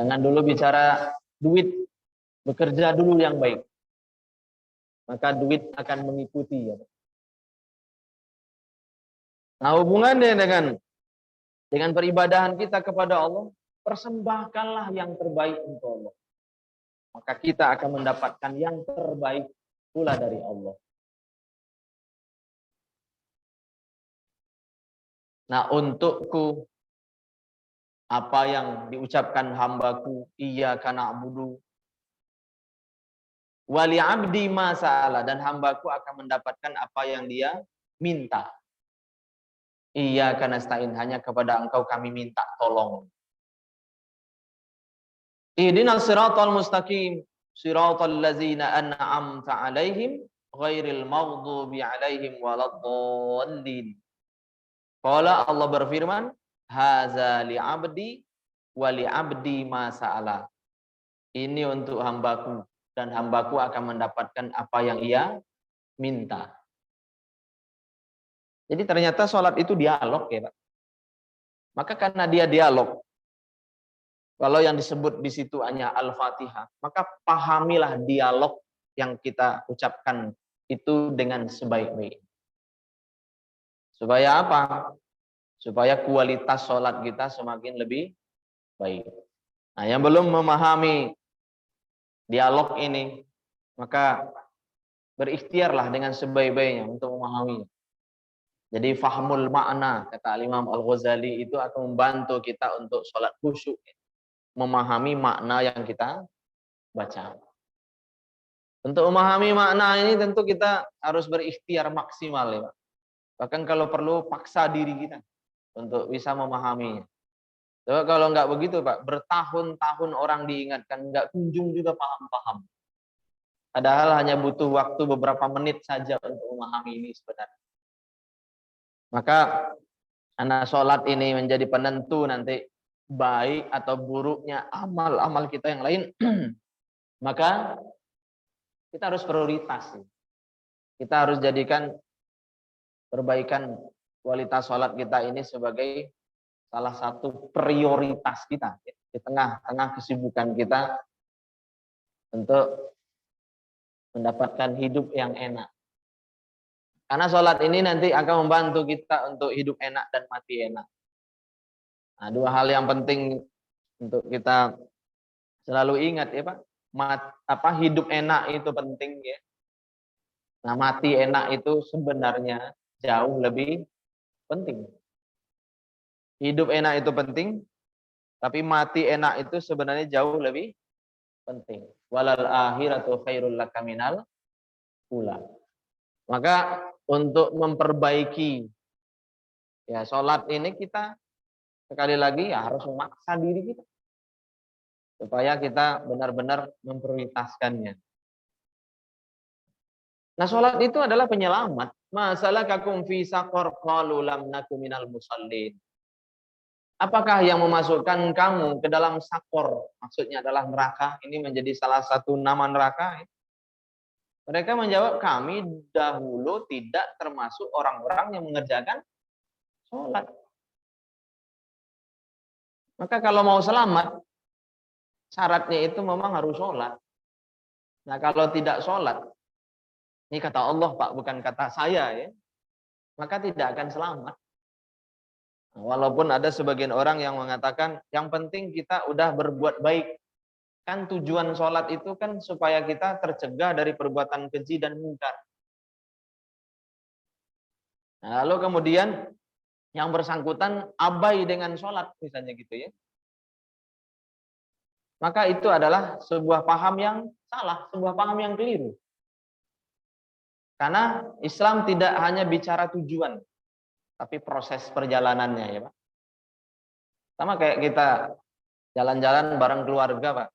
Jangan dulu bicara duit, bekerja dulu yang baik. Maka duit akan mengikuti. Ya. Nah, hubungannya dengan peribadahan kita kepada Allah, persembahkanlah yang terbaik untuk Allah. Maka kita akan mendapatkan yang terbaik pula dari Allah. Nah, untukku, apa yang diucapkan hambaku, iyyaka na'budu wa li'abdi ma sa'ala, dan hambaku akan mendapatkan apa yang dia minta. Iyyaka nasta'in, hanya kepada engkau kami minta tolong. Ihdinas siratal mustaqim, siratal ladzina an'amta 'alaihim ghairil maghdubi 'alaihim waladdallin. Qala, Allah berfirman, haza li'abdi wa li'abdi ma sa'ala. Ini untuk hambaku, dan hambaku akan mendapatkan apa yang ia minta. Jadi ternyata sholat itu dialog ya Pak. Maka karena dia dialog, kalau yang disebut di situ hanya Al-Fatihah, maka pahamilah dialog yang kita ucapkan itu dengan sebaik-baik. Supaya apa? Supaya kualitas sholat kita semakin lebih baik. Nah, yang belum memahami dialog ini, maka berikhtiarlah dengan sebaik-baiknya untuk memahaminya. Jadi fahmul makna, kata Imam Al-Ghazali, itu akan membantu kita untuk sholat khusyuk, memahami makna yang kita baca. Untuk memahami makna ini tentu kita harus berikhtiar maksimal ya Pak. Bahkan kalau perlu paksa diri kita untuk bisa memahaminya. Coba kalau nggak begitu Pak, bertahun-tahun orang diingatkan, nggak kunjung juga paham-paham. Padahal hanya butuh waktu beberapa menit saja untuk memahami ini sebenarnya. Maka anak sholat ini menjadi penentu nanti baik atau buruknya amal-amal kita yang lain. Maka kita harus prioritas. Kita harus jadikan perbaikan kualitas sholat kita ini sebagai salah satu prioritas kita di tengah-tengah kesibukan kita untuk mendapatkan hidup yang enak. Karena sholat ini nanti akan membantu kita untuk hidup enak dan mati enak. Nah, dua hal yang penting untuk kita selalu ingat ya Pak. Hidup enak itu penting ya. Nah, mati enak itu sebenarnya jauh lebih penting. Hidup enak itu penting, tapi mati enak itu sebenarnya jauh lebih penting. Walal akhiratu khairul laka minal ula. Maka untuk memperbaiki ya sholat ini kita sekali lagi ya harus memaksa diri kita supaya kita benar-benar memprioritaskannya. Nah, sholat itu adalah penyelamat. Masalakakum fi saqar qalu lam naku minal musallin. Apakah yang memasukkan kamu ke dalam sakor? Maksudnya adalah neraka. Ini menjadi salah satu nama neraka. Mereka menjawab, kami dahulu tidak termasuk orang-orang yang mengerjakan sholat. Maka kalau mau selamat, syaratnya itu memang harus sholat. Nah, kalau tidak sholat, ini kata Allah Pak, bukan kata saya ya, maka tidak akan selamat. Walaupun ada sebagian orang yang mengatakan, yang penting kita udah berbuat baik. Kan tujuan sholat itu kan supaya kita tercegah dari perbuatan keji dan mungkar. Nah, lalu kemudian yang bersangkutan abai dengan sholat misalnya gitu ya. Maka itu adalah sebuah paham yang salah, sebuah paham yang keliru. Karena Islam tidak hanya bicara tujuan, tapi proses perjalanannya ya Pak. Sama kayak kita jalan-jalan bareng keluarga Pak.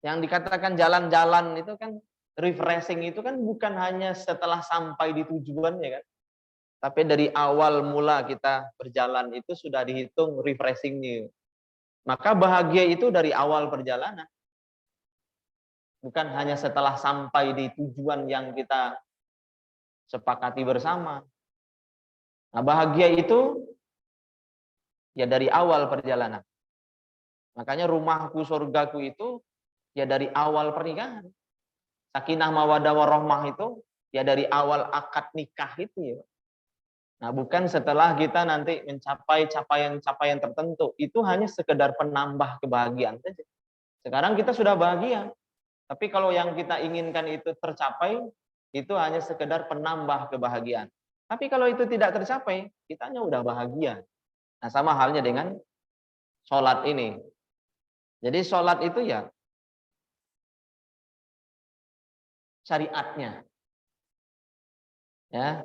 Yang dikatakan jalan-jalan itu kan refreshing itu kan bukan hanya setelah sampai di tujuannya kan. Tapi dari awal mula kita berjalan itu sudah dihitung refreshingnya. Maka bahagia itu dari awal perjalanan. Bukan hanya setelah sampai di tujuan yang kita sepakati bersama. Nah, bahagia itu ya dari awal perjalanan. Makanya rumahku surgaku itu ya dari awal pernikahan. Sakinah mawaddah warahmah itu ya dari awal akad nikah itu ya. Nah, bukan setelah kita nanti mencapai capaian-capaian tertentu. Itu hanya sekedar penambah kebahagiaan saja. Sekarang kita sudah bahagia. Tapi kalau yang kita inginkan itu tercapai, itu hanya sekedar penambah kebahagiaan. Tapi kalau itu tidak tercapai, kita hanya udah bahagia. Nah, sama halnya dengan sholat ini. Jadi sholat itu ya syariatnya. Ya,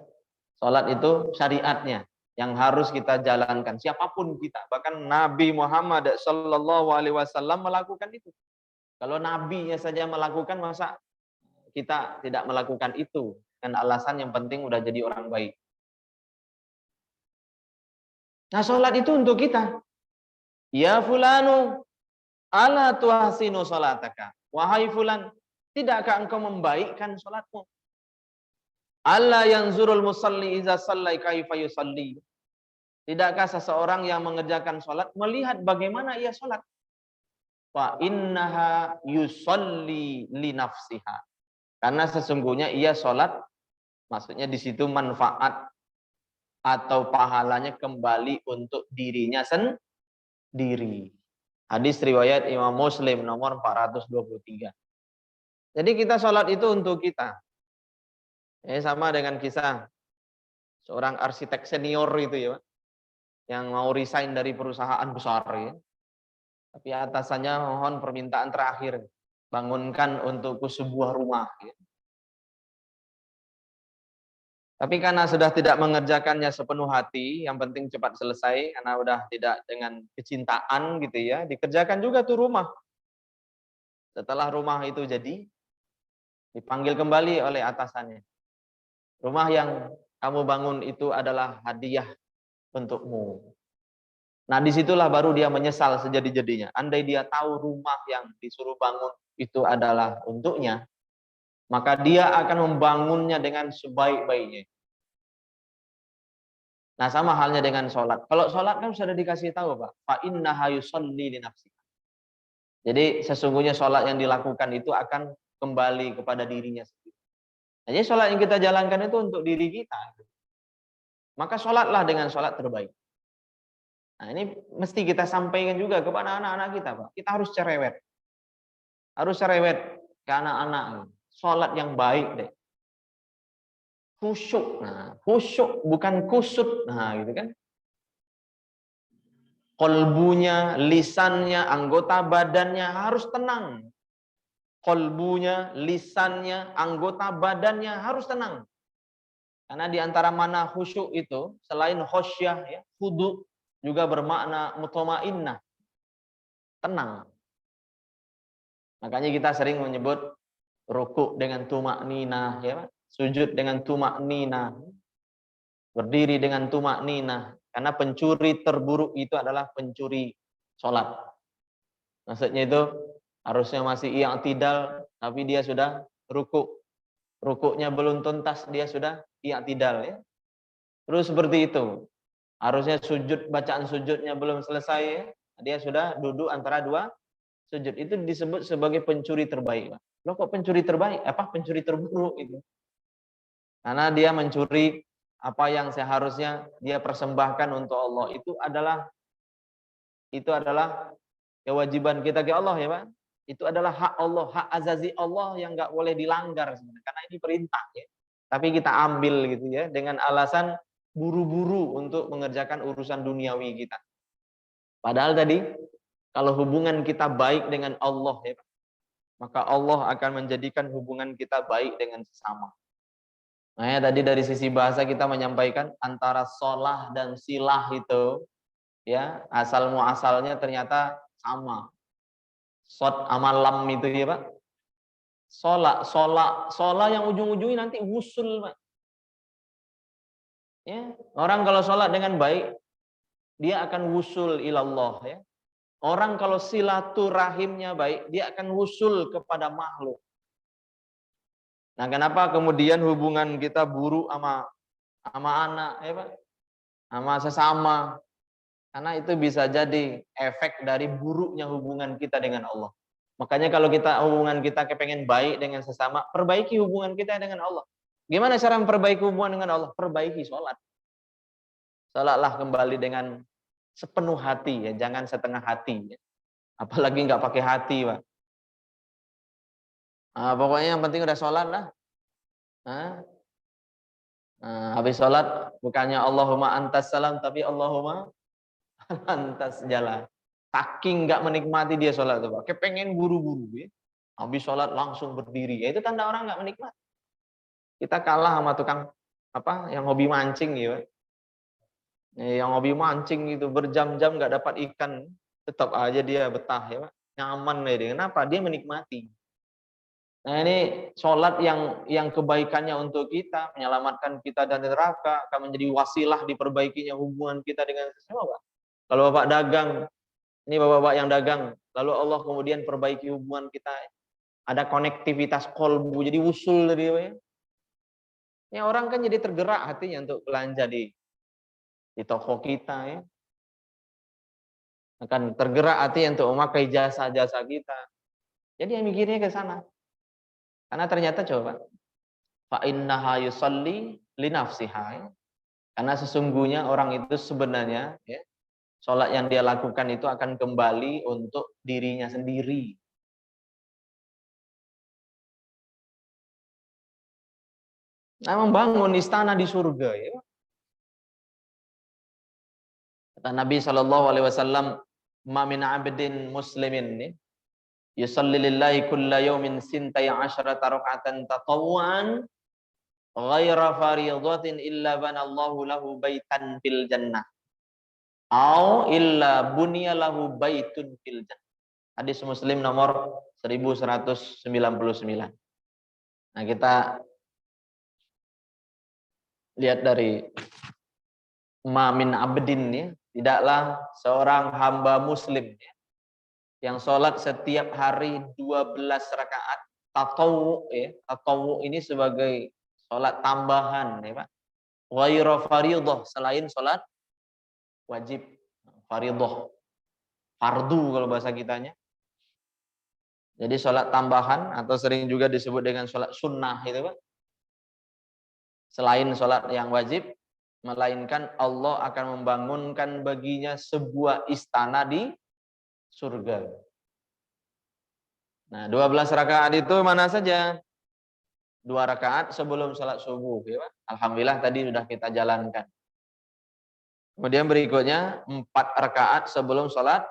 sholat itu syariatnya yang harus kita jalankan. Siapapun kita, bahkan Nabi Muhammad Shallallahu Alaihi Wasallam melakukan itu. Kalau nabinya saja melakukan, masa kita tidak melakukan itu? Dengan alasan yang penting udah jadi orang baik. Nah, sholat itu untuk kita. Ya fulanu, ala tuhsinu sholataka. Wahai fulan, tidakkah engkau membaikkan sholatmu? Allah yang zurul musalli iza sallai kaifa yusalli. Tidakkah seseorang yang mengerjakan sholat melihat bagaimana ia sholat? Wa innaha yusalli li nafsiha. Karena sesungguhnya ia sholat, maksudnya di situ manfaat atau pahalanya kembali untuk dirinya sendiri. Hadis riwayat Imam Muslim nomor 423. Jadi kita sholat itu untuk kita. Sama dengan kisah seorang arsitek senior itu ya, yang mau resign dari perusahaan besar ya. Tapi atasannya mohon permintaan terakhir, bangunkan untukku sebuah rumah ya. Tapi karena sudah tidak mengerjakannya sepenuh hati, yang penting cepat selesai, karena udah tidak dengan kecintaan gitu ya, dikerjakan juga tuh rumah. Setelah rumah itu jadi, dipanggil kembali oleh atasannya. Rumah yang kamu bangun itu adalah hadiah untukmu. Nah, disitulah baru dia menyesal sejadi-jadinya. Andai dia tahu rumah yang disuruh bangun itu adalah untuknya, maka dia akan membangunnya dengan sebaik-baiknya. Nah, sama halnya dengan sholat. Kalau sholat kan sudah dikasih tahu, Pak. Fa innaha yusalli li nafsi. Jadi sesungguhnya sholat yang dilakukan itu akan kembali kepada dirinya sendiri. Jadi sholat yang kita jalankan itu untuk diri kita. Maka sholatlah dengan sholat terbaik. Nah, ini mesti kita sampaikan juga kepada anak-anak kita, Pak. Kita harus cerewet. Harus cerewet ke anak-anak. Sholat yang baik deh. Khusyuk. Nah, khusyuk bukan kusut. Nah, gitu kan. Kolbunya, lisannya, anggota badannya harus tenang. Kolbunya, lisannya, anggota badannya harus tenang. Karena di antara mana khusyuk itu, selain khosyah, ya, khudu, juga bermakna mutmainnah, tenang. Makanya kita sering menyebut rukuk dengan tumak ninah, ya, sujud dengan tumak ninah, berdiri dengan tumak ninah. Karena pencuri terburuk itu adalah pencuri sholat. Maksudnya itu harusnya masih i'tidal, tapi dia sudah rukuk. Rukuknya belum tuntas, dia sudah i'tidal, ya. Terus seperti itu. Harusnya sujud, bacaan sujudnya belum selesai, ya. Dia sudah duduk antara dua sujud. Itu disebut sebagai pencuri terbaik. Loh, kok pencuri terbaik? Apa pencuri terburuk itu? Karena dia mencuri apa yang seharusnya dia persembahkan untuk Allah. Itu adalah kewajiban kita ke Allah, ya Pak. Itu adalah hak Allah, hak azazi Allah yang nggak boleh dilanggar sebenarnya. Karena ini perintah, ya. Tapi kita ambil gitu ya dengan alasan buru-buru untuk mengerjakan urusan duniawi kita. Padahal tadi kalau hubungan kita baik dengan Allah, ya, maka Allah akan menjadikan hubungan kita baik dengan sesama. Nah, ya, tadi dari sisi bahasa kita menyampaikan antara sholah dan silah itu, ya, asal muasalnya ternyata sama. Sod amalam itu, ya Pak. Sholah yang ujung-ujungnya nanti wusul, Pak. Ya, orang kalau sholat dengan baik, dia akan wusul ilallah, ya. Orang kalau silaturahimnya baik, dia akan wusul kepada makhluk. Nah, kenapa kemudian hubungan kita buruk sama anak, ya Pak? Sama sesama. Karena itu bisa jadi efek dari buruknya hubungan kita dengan Allah. Makanya kalau hubungan kita kepengen baik dengan sesama, perbaiki hubungan kita dengan Allah. Gimana cara memperbaiki hubungan dengan Allah? Perbaiki sholat. Sholatlah kembali dengan sepenuh hati, ya, jangan setengah hati. Ya. Apalagi nggak pakai hati, Pak. Nah, pokoknya yang penting udah sholat lah. Nah, habis sholat bukannya Allahumma antas salam, tapi Allahumma antas jalan. Saking nggak menikmati dia sholat tuh, Pak. Kepengen buru-buru, ya. Habis sholat langsung berdiri. Ya, itu tanda orang nggak menikmati. Kita kalah sama tukang apa yang hobi mancing, ya, Pak. Yang hobi mancing itu berjam-jam nggak dapat ikan, tetap aja dia betah, ya, Pak. Nyaman ya dia. Kenapa? Dia menikmati. Nah, ini sholat yang kebaikannya untuk kita, menyelamatkan kita dari neraka, akan menjadi wasilah diperbaikinya hubungan kita dengan sesama, Pak. Kalau Bapak dagang, ini Bapak-bapak yang dagang, lalu Allah kemudian perbaiki hubungan kita, ada konektivitas kolbu, jadi usul tadi, Pak. Ya, orang kan jadi tergerak hatinya untuk belanja di toko kita, ya. Akan tergerak hati untuk memakai jasa-jasa kita. Jadi yang mikirnya ke sana. Karena ternyata coba, fa innaha yusalli li nafsiha. Ya. Karena sesungguhnya orang itu sebenarnya, ya, sholat yang dia lakukan itu akan kembali untuk dirinya sendiri. Nah, membangun istana di surga, ya. Kata Nabi SAW, ma min abdin muslimin, ya, yusalli lillahi kulla yawmin sintai asyrata raka'atan tatawwan ghaira fariidatin illa banallahu lahu baitan fil jannah au illa bunya lahu baitun fil jannah. Hadis Muslim nomor 1199. Nah, kita lihat dari ma min abdin, ya, tidaklah seorang hamba muslim, ya, yang sholat setiap hari 12 rakaat tatawwu, ya. Tatawwu ini sebagai sholat tambahan, ya, Pak. Ghaira fardhah, selain sholat wajib. Fardhah, fardu kalau bahasa kitanya. Jadi sholat tambahan atau sering juga disebut dengan sholat sunnah itu, Pak. Selain sholat yang wajib, melainkan Allah akan membangunkan baginya sebuah istana di surga. Nah, 12 rakaat itu mana saja? 2 rakaat sebelum sholat subuh, ya, Pak. Alhamdulillah tadi sudah kita jalankan. Kemudian berikutnya 4 rakaat sebelum sholat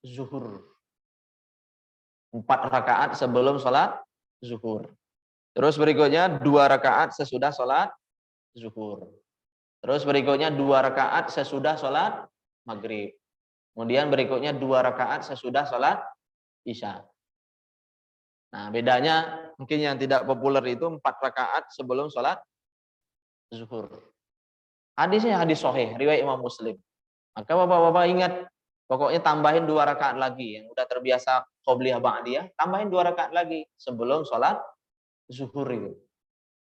zuhur. 4 rakaat sebelum sholat zuhur. Terus berikutnya 2 rakaat sesudah sholat zuhur. Terus berikutnya 2 rakaat sesudah sholat maghrib. Kemudian berikutnya 2 rakaat sesudah sholat isya. Nah, bedanya mungkin yang tidak populer itu 4 rakaat sebelum sholat zuhur. Hadisnya hadis sahih, riwayat Imam Muslim. Maka bapak-bapak ingat, pokoknya tambahin 2 rakaat lagi. Yang udah terbiasa qobliyah ba'diyah, tambahin 2 rakaat lagi sebelum sholat zuhur itu.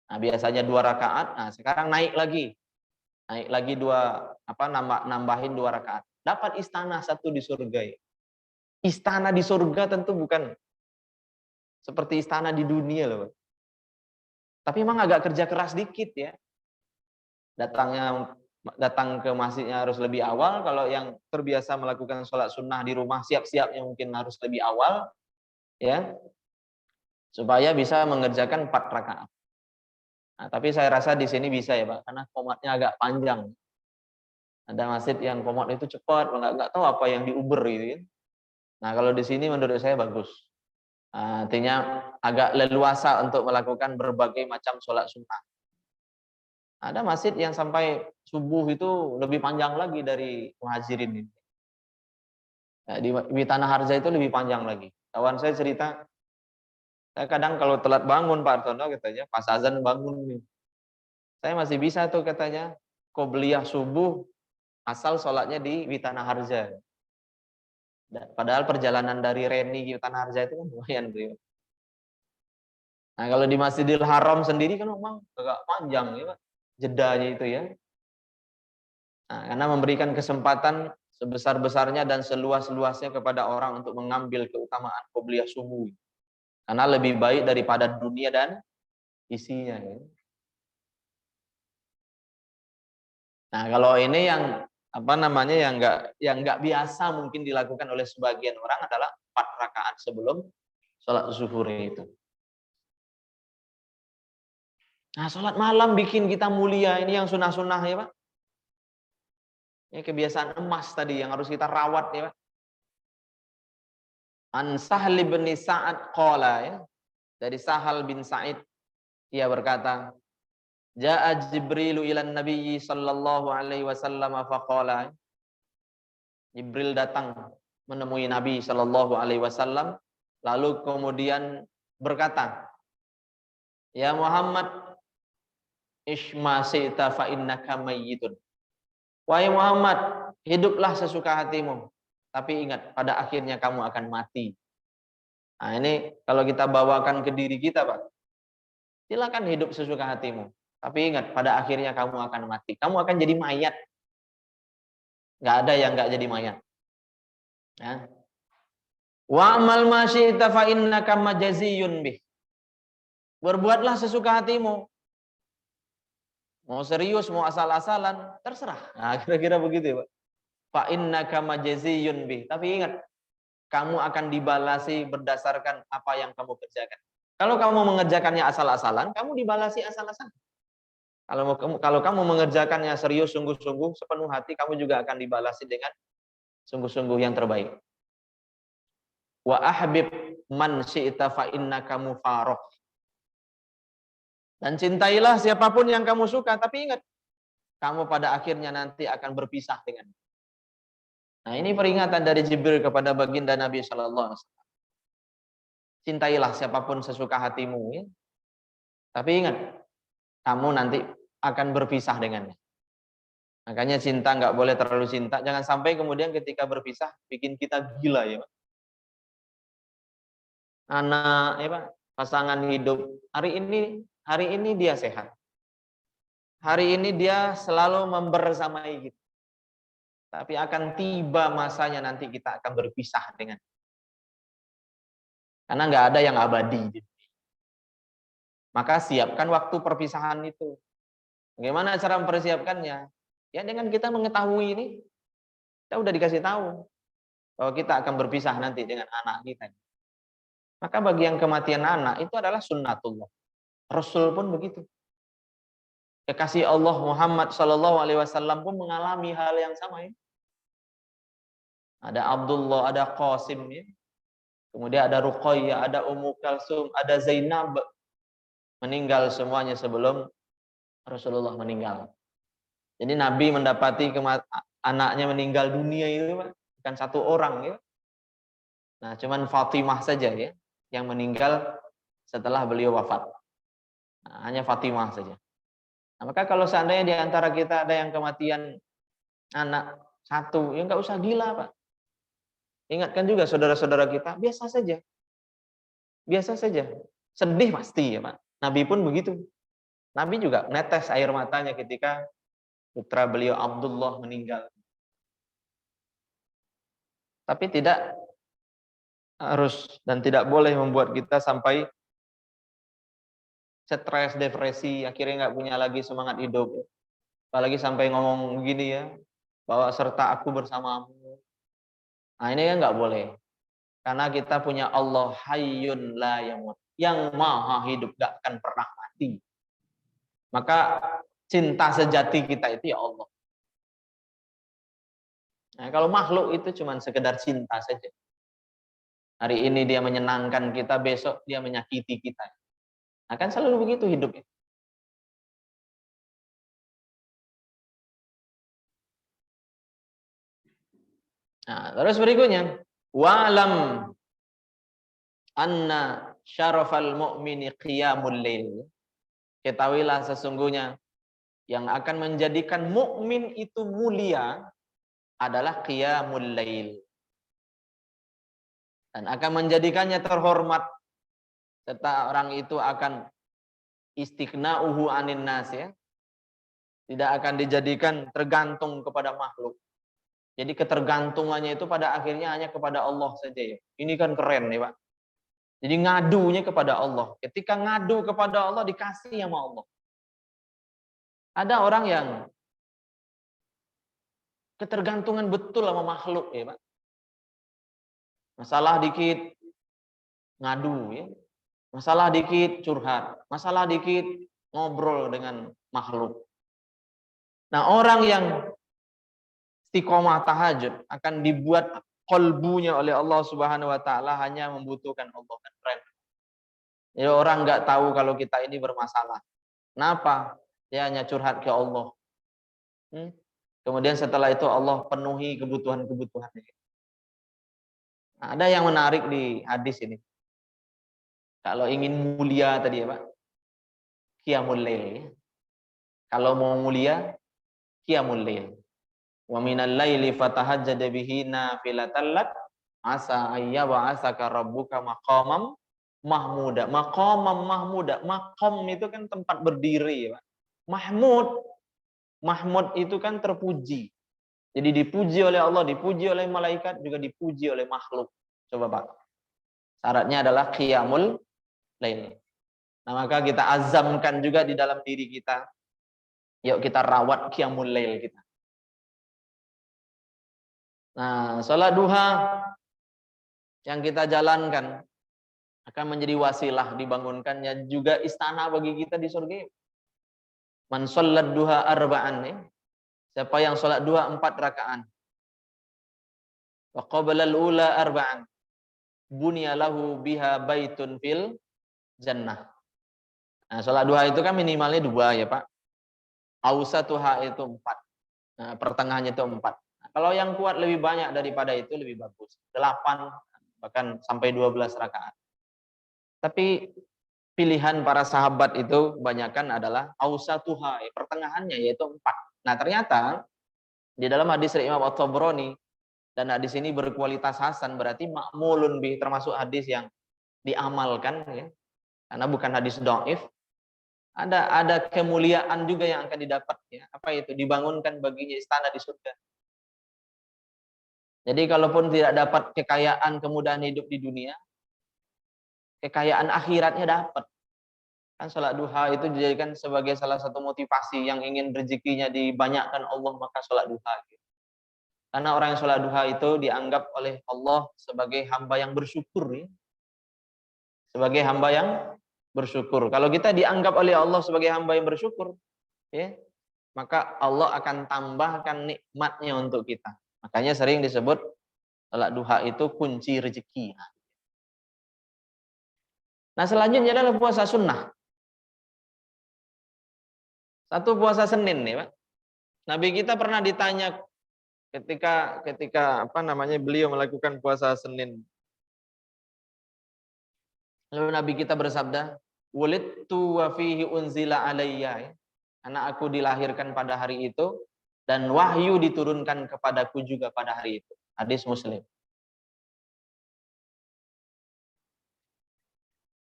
Nah, biasanya 2 rakaat, nah sekarang naik lagi. Naik lagi nambahin 2 rakaat. Dapat istana satu di surga. Ya. Istana di surga tentu bukan seperti istana di dunia loh. Tapi memang agak kerja keras dikit, ya. Datang ke masjidnya harus lebih awal. Kalau yang terbiasa melakukan sholat sunnah di rumah, siap-siapnya mungkin harus lebih awal, ya, supaya bisa mengerjakan 4 rakaat. Nah, tapi saya rasa di sini bisa, ya, Pak, karena komatnya agak panjang. Ada masjid yang komat itu cepat, nggak tahu apa yang diuber gitu, ya. Nah, kalau di sini menurut saya bagus. Artinya agak leluasa untuk melakukan berbagai macam sholat sunnah. Ada masjid yang sampai subuh itu lebih panjang lagi dari Muhajirin ini. Ya, di Tanah Harja itu lebih panjang lagi. Kawan saya cerita, saya kadang kalau telat bangun Pak Artono katanya, pas azan bangun nih. Saya masih bisa tuh katanya, qobliyah subuh asal sholatnya di Tanah Harja. Padahal perjalanan dari Reni ke Tanah Harja itu kan lumayan tuh. Nah, kalau di Masjidil Haram sendiri kan memang agak panjang, ya, Pak. Jedanya itu, ya. Nah, karena memberikan kesempatan sebesar-besarnya dan seluas-luasnya kepada orang untuk mengambil keutamaan qobliyah subuh. Karena lebih baik daripada dunia dan isinya. Ya. Nah, kalau ini yang apa namanya yang nggak biasa mungkin dilakukan oleh sebagian orang adalah 4 rakaat sebelum sholat zuhur itu. Nah, sholat malam bikin kita mulia, ini yang sunnah-sunnah ya Pak. Ini kebiasaan emas tadi yang harus kita rawat ya Pak. An Sahl bin Sa'ad qala ya. Dari Sahal bin Sa'id ia berkata, Ja'a Jibrilu ilan Nabiyyi sallallahu alaihi wasallam faqala. Jibril datang menemui Nabi sallallahu alaihi wasallam lalu kemudian berkata, "Ya Muhammad, isma sita fa innaka mayyitun." Wahai Muhammad, hiduplah sesuka hatimu, tapi ingat pada akhirnya kamu akan mati. Nah, ini kalau kita bawakan ke diri kita, Pak. Silakan hidup sesuka hatimu, tapi ingat pada akhirnya kamu akan mati. Kamu akan jadi mayat. Nggak ada yang nggak jadi mayat. Ya. Wa amal ma syi'ta fa innaka majaziyun bih. Berbuatlah sesuka hatimu. Mau serius, mau asal-asalan, terserah. Nah, kira-kira begitu ya, Pak. Fa innaka majaziyun bih. Tapi ingat, kamu akan dibalasi berdasarkan apa yang kamu kerjakan. Kalau kamu mengerjakannya asal-asalan, kamu dibalasi asal-asalan. Kalau kamu mengerjakannya serius, sungguh-sungguh, sepenuh hati, kamu juga akan dibalasi dengan sungguh-sungguh yang terbaik. Wa ahbib man syi'ta fa innaka mufaraq. Dan cintailah siapapun yang kamu suka, tapi ingat, kamu pada akhirnya nanti akan berpisah dengan. Nah, ini peringatan dari Jibril kepada baginda Nabi sallallahu alaihi wasallam. Cintailah siapapun sesuka hatimu ya. Tapi ingat, kamu nanti akan berpisah dengannya. Makanya cinta nggak boleh terlalu cinta, jangan sampai kemudian ketika berpisah bikin kita gila ya, Pak. Anak ya, Pak, pasangan hidup hari ini dia sehat. Hari ini dia selalu membersamai kita. Tapi akan tiba masanya nanti kita akan berpisah dengan. Karena nggak ada yang abadi. Maka siapkan waktu perpisahan itu. Bagaimana cara mempersiapkannya? Ya dengan kita mengetahui ini, kita udah dikasih tahu bahwa kita akan berpisah nanti dengan anak kita. Maka bagi yang kematian anak itu adalah sunnatullah. Rasul pun begitu. Kekasih Allah Muhammad Shallallahu Alaihi Wasallam pun mengalami hal yang sama ya. Ada Abdullah, ada Qasim ya. Kemudian ada Ruqayyah, ada Ummu Kalsum, ada Zainab. Meninggal semuanya sebelum Rasulullah meninggal. Jadi Nabi mendapati anaknya meninggal dunia itu bukan satu orang ya. Nah, cuman Fatimah saja ya yang meninggal setelah beliau wafat. Nah, hanya Fatimah saja. Nah, maka kalau seandainya di antara kita ada yang kematian anak satu, ya nggak usah gila, Pak. Ingatkan juga saudara-saudara kita, biasa saja. Biasa saja. Sedih pasti ya, Pak. Nabi pun begitu. Nabi juga netes air matanya ketika putra beliau Abdullah meninggal. Tapi tidak harus dan tidak boleh membuat kita sampai stres, depresi, akhirnya nggak punya lagi semangat hidup. Apalagi sampai ngomong begini ya, bahwa serta aku bersamamu. Nah ini kan nggak boleh. Karena kita punya Allah Hayyun la yamut, yang maha hidup, gak akan pernah mati. Maka cinta sejati kita itu ya Allah. Nah, kalau makhluk itu cuma sekedar cinta saja. Hari ini dia menyenangkan kita, besok dia menyakiti kita. Akan selalu begitu hidupnya. Nah, terus berikutnya, wa'lam anna syarafal mu'mini qiyamul lail. Ketahuilah sesungguhnya yang akan menjadikan mukmin itu mulia adalah qiyamul lail. Dan akan menjadikannya terhormat serta orang itu akan istighna'uhu anin nas ya. Tidak akan dijadikan tergantung kepada makhluk. Jadi ketergantungannya itu pada akhirnya hanya kepada Allah saja ya. Ini kan keren nih Pak. Jadi ngadunya kepada Allah. Ketika ngadu kepada Allah dikasih sama Allah. Ada orang yang ketergantungan betul sama makhluk ya Pak. Masalah dikit ngadu ya. Masalah dikit curhat. Masalah dikit ngobrol dengan makhluk. Nah orang yang istiqomah tahajud akan dibuat kolbunya oleh Allah Subhanahu wa taala hanya membutuhkan Allah dan friend. Jadi orang nggak tahu kalau kita ini bermasalah. Kenapa? Dia hanya curhat ke Allah. Kemudian setelah itu Allah penuhi kebutuhan-kebutuhannya. Nah, ada yang menarik di hadis ini. Kalau ingin mulia tadi ya Pak, qiyamul lail. Kalau mau mulia, qiyamul lail. Wa minal laili fatahajjad bihi nafilatan lak asa ayyab'atsaka rabbuka maqamam mahmuda. Maqamam mahmuda. Maqam itu kan tempat berdiri, Pak. Mahmud itu kan terpuji. Jadi dipuji oleh Allah, dipuji oleh malaikat, juga dipuji oleh makhluk. Coba Pak. Syaratnya adalah qiyamul lail. Nah, maka kita azamkan juga di dalam diri kita. Yuk kita rawat qiyamul lail kita. Nah, sholat duha yang kita jalankan akan menjadi wasilah dibangunkannya juga istana bagi kita di surga. Man sholat duha arba'an ya. Siapa yang sholat duha 4 rakaat. Wa qabla al-ula arba'an. Bunya lahu biha baitun fil jannah. Nah, sholat duha itu kan minimalnya 2 ya Pak. Awsatuha itu 4. Nah, pertengahannya itu 4. Nah, kalau yang kuat lebih banyak daripada itu lebih bagus. 8 bahkan sampai 12 rakaat. Tapi pilihan para sahabat itu kebanyakan adalah awsatuha, pertengahannya yaitu 4. Nah, ternyata di dalam hadis Imam At-Tabrani dan hadis ini berkualitas hasan berarti ma'mulun bih, termasuk hadis yang diamalkan ya. Karena bukan hadis dhaif. Ada kemuliaan juga yang akan didapat ya. Apa itu? Dibangunkan baginya istana di surga. Jadi kalaupun tidak dapat kekayaan kemudahan hidup di dunia, kekayaan akhiratnya dapat. Kan sholat duha itu dijadikan sebagai salah satu motivasi yang ingin rezekinya dibanyakkan Allah, maka sholat duha. Karena orang yang sholat duha itu dianggap oleh Allah sebagai hamba yang bersyukur. Ya. Sebagai hamba yang bersyukur. Kalau kita dianggap oleh Allah sebagai hamba yang bersyukur, ya, maka Allah akan tambahkan nikmatnya untuk kita. Makanya sering disebut sholat duha itu kunci rezeki. Nah selanjutnya adalah puasa sunnah. Satu puasa Senin nih Pak. Nabi kita pernah ditanya ketika beliau melakukan puasa Senin. Lalu Nabi kita bersabda, "Wulidtu wa fihi unzila alayya." Anak aku dilahirkan pada hari itu dan wahyu diturunkan kepadaku juga pada hari itu. Hadis Muslim.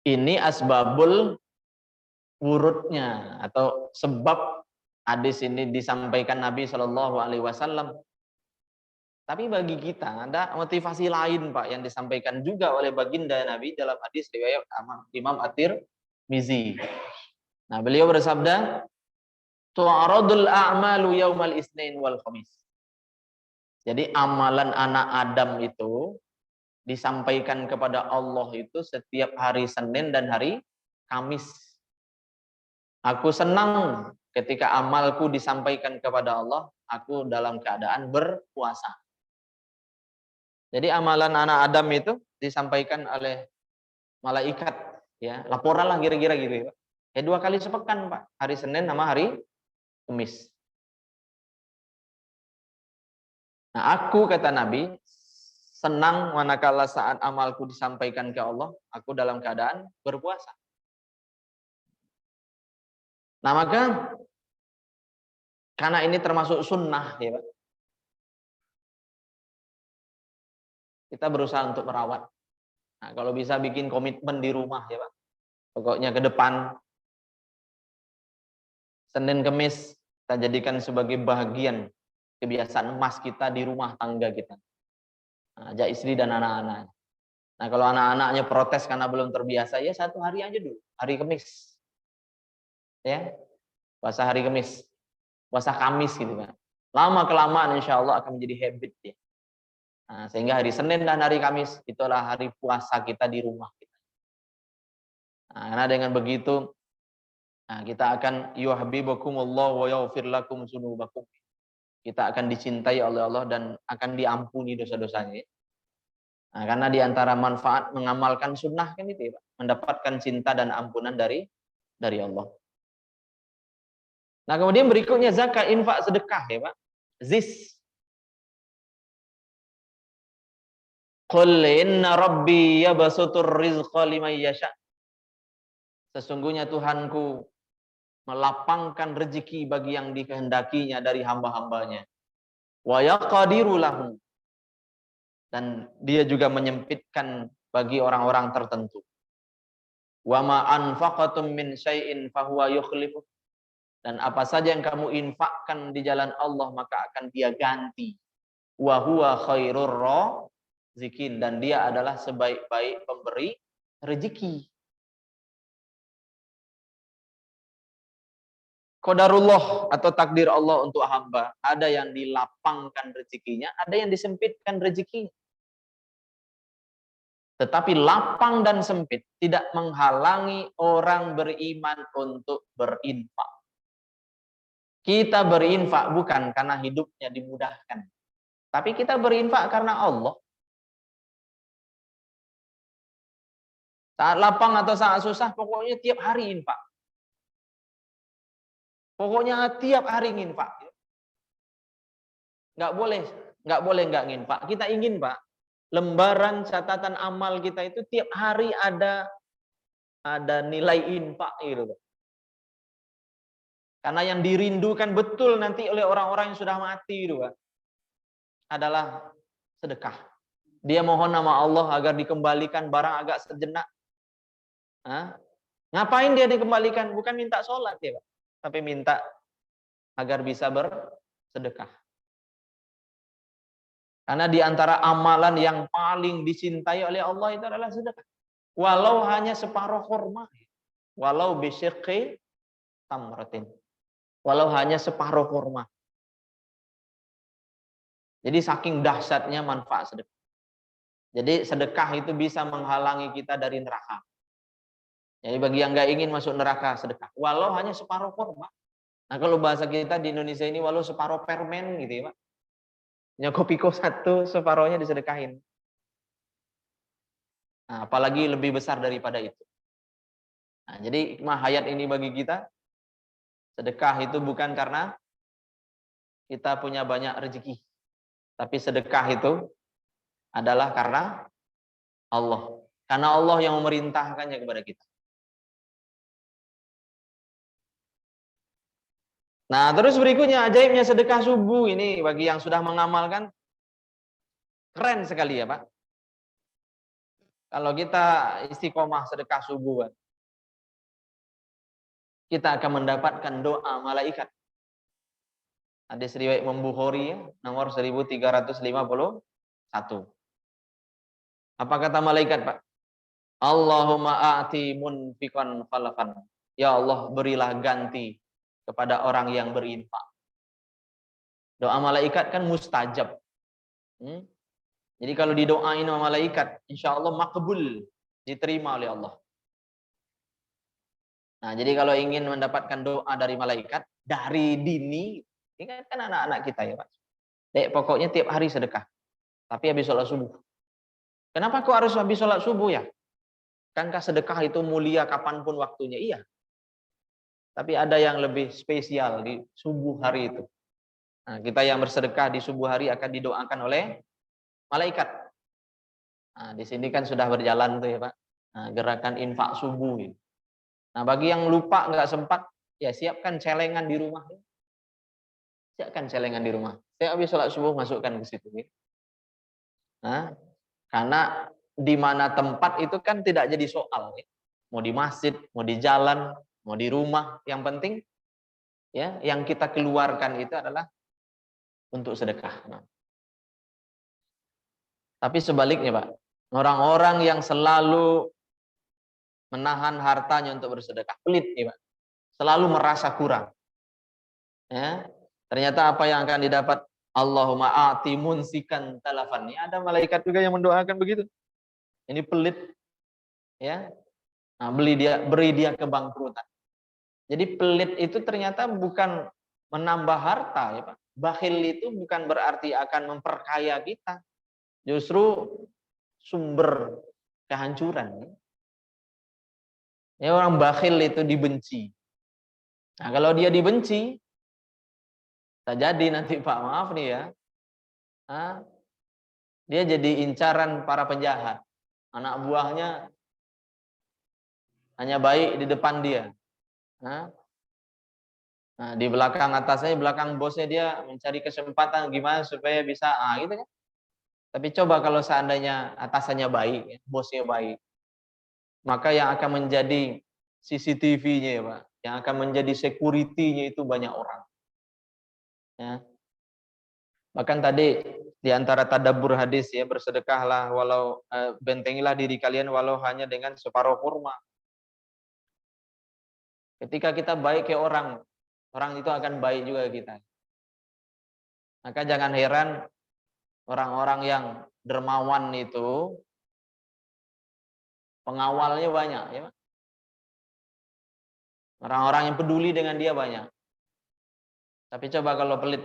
Ini asbabul wurudnya atau sebab hadis ini disampaikan Nabi Shallallahu Alaihi Wasallam. Tapi bagi kita ada motivasi lain Pak yang disampaikan juga oleh baginda Nabi dalam hadis riwayat Imam At-Tirmizi. Nah beliau bersabda, tu'aradul a'malu yaumal isnin wal khamis. Jadi amalan anak Adam itu disampaikan kepada Allah itu setiap hari Senin dan hari Kamis. Aku senang ketika amalku disampaikan kepada Allah, aku dalam keadaan berpuasa. Jadi amalan anak Adam itu disampaikan oleh malaikat, ya laporan lah kira-kira gitu. Ya 2 kali sepekan Pak, hari Senin sama hari Kamis. Nah aku kata Nabi, senang manakala saat amalku disampaikan ke Allah, aku dalam keadaan berpuasa. Nah maka karena ini termasuk sunnah ya Pak. Kita berusaha untuk merawat. Nah, kalau bisa bikin komitmen di rumah ya Pak. Pokoknya ke depan Senin Kemis kita jadikan sebagai bagian kebiasaan emas kita di rumah tangga kita. Nah, ajak istri dan anak-anak. Nah, kalau anak-anaknya protes karena belum terbiasa, ya 1 hari aja dulu, hari Kamis. Ya, puasa hari Kamis, puasa Kamis gitu kan. Lama-kelamaan insya Allah akan menjadi habit ya. Nah, sehingga hari Senin dan hari Kamis itulah hari puasa kita di rumah kita. Nah, karena dengan begitu, nah, kita akan yuhibbukumullah wa yaghfir lakum dzunubakum. Kita akan dicintai oleh Allah dan akan diampuni dosa-dosanya. Nah, karena di antara manfaat mengamalkan sunnah kan itu ya, Pak, mendapatkan cinta dan ampunan dari Allah. Nah, kemudian berikutnya zakat, infak, sedekah ya, Pak. Zis. Qul inna rabbi yabsutur rizqa liman yasha. Sesungguhnya Tuhanku melapangkan rezeki bagi yang dikehendakinya dari hamba-hambanya. Wa yaqdiru lahum. Dan dia juga menyempitkan bagi orang-orang tertentu. Wa ma anfaqatum min syai'in fahuwa yukhlifu. Dan apa saja yang kamu infakkan di jalan Allah maka akan dia ganti. Wa huwa khairur raziqin, dan dia adalah sebaik-baik pemberi rezeki. Qadarullah atau takdir Allah untuk hamba, ada yang dilapangkan rezekinya, ada yang disempitkan rezekinya. Tetapi lapang dan sempit tidak menghalangi orang beriman untuk berinfak. Kita berinfak bukan karena hidupnya dimudahkan, tapi kita berinfak karena Allah. Saat lapang atau saat susah, pokoknya tiap hari infak. Pokoknya tiap hari nginfak. Nggak boleh nggak nginfak. Kita ingin, Pak, lembaran catatan amal kita itu tiap hari ada nilai infak gitu, Pak. Karena yang dirindukan betul nanti oleh orang-orang yang sudah mati itu, Pak, adalah sedekah. Dia mohon nama Allah agar dikembalikan barang agak sejenak. Ngapain dia dikembalikan? Bukan minta sholat ya, Pak, tapi minta agar bisa bersedekah. Karena di antara amalan yang paling dicintai oleh Allah itu adalah sedekah. Walau hanya separuh kurma. Walau bisyiqqi tamratin. Walau hanya separuh kurma. Jadi saking dahsyatnya manfaat sedekah. Jadi sedekah itu bisa menghalangi kita dari neraka. Jadi bagi yang nggak ingin masuk neraka, sedekah. Walau hanya separuh kurma. Nah, kalau bahasa kita di Indonesia ini walau separuh permen gitu ya, Pak. Ya, kopiko 1, separohnya disedekahin. Nah, apalagi lebih besar daripada itu. Nah, jadi hikmah hayat ini bagi kita, sedekah itu bukan karena kita punya banyak rezeki. Tapi sedekah itu adalah karena Allah. Karena Allah yang memerintahkannya kepada kita. Nah, terus berikutnya ajaibnya sedekah subuh ini bagi yang sudah mengamalkan keren sekali ya, Pak. Kalau kita istiqomah sedekah subuh, kita akan mendapatkan doa malaikat. Hadis riwayat Imam Bukhari nomor 1351. Apa kata malaikat, Pak? Allahumma a'ti munfiqan khalafan. Ya Allah, berilah ganti kepada orang yang berinfak. Doa malaikat kan mustajab. Jadi kalau didoain sama malaikat, insya Allah makbul, diterima oleh Allah. Nah, jadi kalau ingin mendapatkan doa dari malaikat, dari dini, ini kan anak-anak kita ya, Pak. Pokoknya tiap hari sedekah. Tapi habis sholat subuh. Kenapa kok harus habis sholat subuh ya? Kankah sedekah itu mulia kapanpun waktunya? Iya. Tapi ada yang lebih spesial di subuh hari itu. Nah, kita yang bersedekah di subuh hari akan didoakan oleh malaikat. Nah, di sini kan sudah berjalan tuh ya, Pak. Nah, gerakan infak subuh. Nah, bagi yang lupa nggak sempat, ya siapkan celengan di rumah. Siapkan celengan di rumah. Saya habis sholat subuh masukkan ke situ. Nah, karena di mana tempat itu kan tidak jadi soal. Ya. Mau di masjid, mau di jalan, mau di rumah, yang penting ya yang kita keluarkan itu adalah untuk sedekah. Nah, tapi sebaliknya, Pak, orang-orang yang selalu menahan hartanya untuk bersedekah, pelit nih, Pak. Selalu merasa kurang. Ya. Ternyata apa yang akan didapat? Allahumma a'ti munsikan talafan. Ini ada malaikat juga yang mendoakan begitu. Ini pelit, ya. Nah, beri dia kebangkrutan. Jadi pelit itu ternyata bukan menambah harta, ya Pak. Bakhil itu bukan berarti akan memperkaya kita. Justru sumber kehancuran. Ya, orang bakhil itu dibenci. Nah, kalau dia dibenci, tak jadi nanti Pak, maaf nih ya. Nah, dia jadi incaran para penjahat. Anak buahnya hanya baik di depan dia. Nah, di belakang atasnya, di belakang bosnya dia mencari kesempatan gimana supaya bisa, gitu kan. Tapi coba kalau seandainya atasannya baik, ya, bosnya baik, maka yang akan menjadi CCTV-nya ya Pak, yang akan menjadi security-nya itu banyak orang. Ya. Bahkan tadi di antara tadabbur hadis ya, bersedekahlah walau bentengilah diri kalian walau hanya dengan separuh kurma. Ketika kita baik ke orang, orang itu akan baik juga ke kita. Maka jangan heran orang-orang yang dermawan itu pengawalnya banyak ya. Orang-orang yang peduli dengan dia banyak. Tapi coba kalau pelit,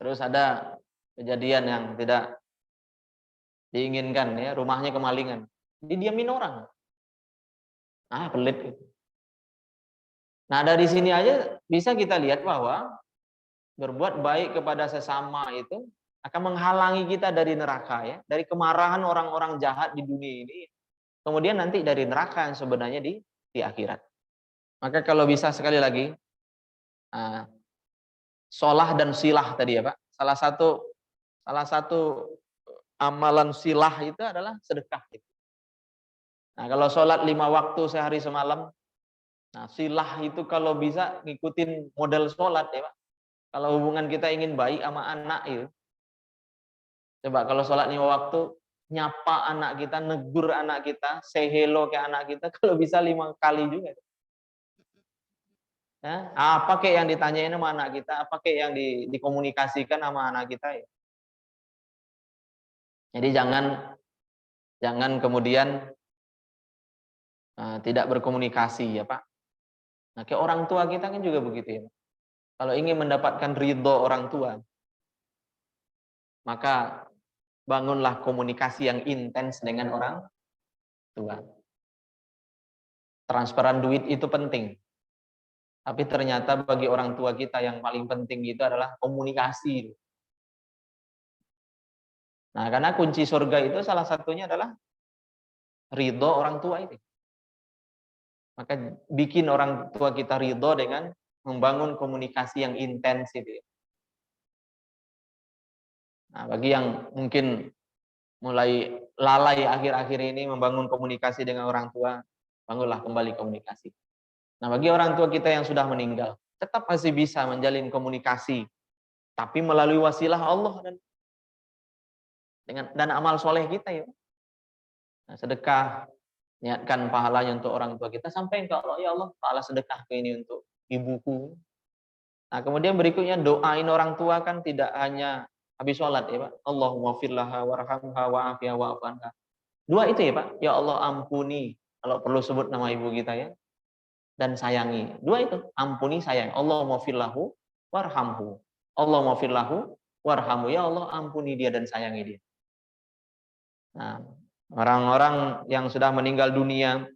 terus ada kejadian yang tidak diinginkan ya, rumahnya kemalingan, didiamin orang. Pelit gitu. Nah, dari sini aja bisa kita lihat bahwa berbuat baik kepada sesama itu akan menghalangi kita dari neraka ya, dari kemarahan orang-orang jahat di dunia ini. Kemudian nanti dari neraka yang sebenarnya di akhirat. Maka kalau bisa sekali lagi sholah dan silah tadi ya Pak. Salah satu amalan silah itu adalah sedekah. Nah, kalau sholat 5 waktu sehari semalam, nah silah itu kalau bisa ngikutin model sholat ya Pak. Kalau hubungan kita ingin baik sama anak itu, coba kalau sholat 5 waktu, nyapa anak kita, negur anak kita, say hello ke anak kita, kalau bisa 5 kali juga. Ya, apa kayak yang ditanyain sama anak kita, apa kayak yang dikomunikasikan sama anak kita ya. Jadi jangan kemudian tidak berkomunikasi ya Pak. Nah, kayak orang tua kita kan juga begitu ya. Kalau ingin mendapatkan ridho orang tua, maka bangunlah komunikasi yang intens dengan orang tua. Transferan duit itu penting. Tapi ternyata bagi orang tua kita yang paling penting itu adalah komunikasi. Nah, karena kunci surga itu salah satunya adalah ridho orang tua itu. Maka bikin orang tua kita ridho dengan membangun komunikasi yang intens itu. Nah, bagi yang mungkin mulai lalai akhir-akhir ini membangun komunikasi dengan orang tua, bangunlah kembali komunikasi. Nah, bagi orang tua kita yang sudah meninggal, tetap masih bisa menjalin komunikasi, tapi melalui wasilah Allah dan amal soleh kita ya. Nah, sedekah, niatkan pahalanya untuk orang tua kita, sampai ke Allah, ya Allah, pahala sedekah ini untuk ibuku. Nah, kemudian berikutnya doain orang tua kan tidak hanya habis sholat ya Pak. Allahumma firlaha warhamha wa'afiha wa'afanha. Dua itu ya Pak. Ya Allah ampuni. Kalau perlu sebut nama ibu kita ya. Dan sayangi. Dua itu. Ampuni, sayang. Allahumma firlahu warhamhu. Allahumma firlahu warhamhu. Ya Allah ampuni dia dan sayangi dia. Nah, orang-orang yang sudah meninggal dunia,